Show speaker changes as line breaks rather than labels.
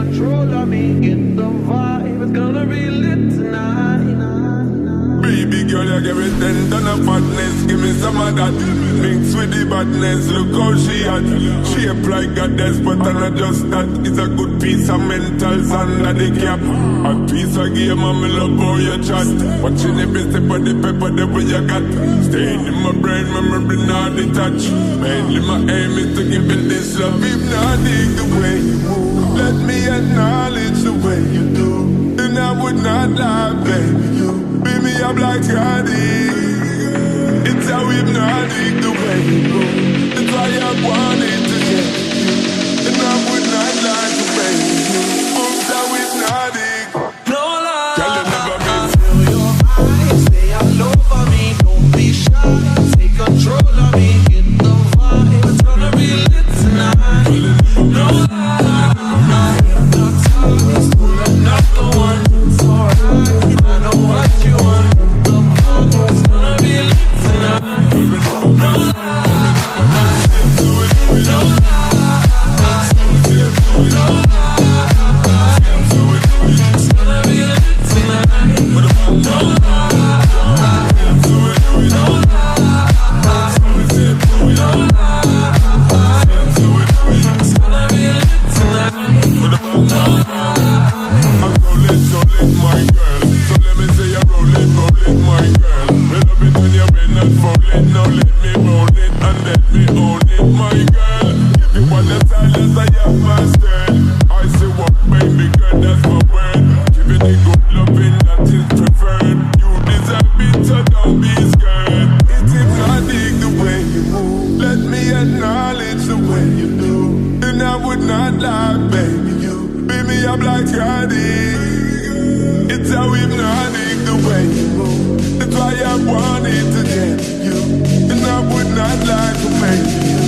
control of me, get the vibe, it's gonna be lit tonight.
Baby girl, you give me 10 ton of fatness, give me some of that. Mix with the badness, look how she hot. Shape like a goddess, but I'm not just that. It's a good piece of mentals under the cap. A piece of game, I'm in love how you chat. Watching the best for the pepper, the way you got. Staying in my brain, memory not detached. Mainly my aim is to give it this love. If not, dig the way you move. Let me acknowledge the way you do. And I would not lie, baby, you beat me up like Cardi. It's how hypnotic the way you move. It's why I wanted to get you. And I would not lie, the way you move. It's how hypnotic.
No lie.
Girl, you never miss.
Feel your eyes, stay all over me. Don't be shy, take control of me. Get the vibe, it's gonna be lit tonight. No lie, no ties, pull another one. It's alright, I know what you want. The vibe, it's gonna be lit tonight. No lie, no lie, no lie. It's gonna be lit tonight. No lie, no lie. It's gonna be lit tonight.
I'm rolling, my girl. So let me say you're rolling, my girl. We love it when you've been not falling. Now let me roll it and let me own it, my girl. Give you all the silence I have mastered. I say what, baby girl, that's my word. Giving the good loving that is preferred. You deserve it, so don't be scared. It's hypnotic the way you move. Let me acknowledge the way you do. And I would not lie, baby, you beat me up like Cardi. It's how hypnotic the way you move. It's why I wanted to get you. And I would not lie to make you.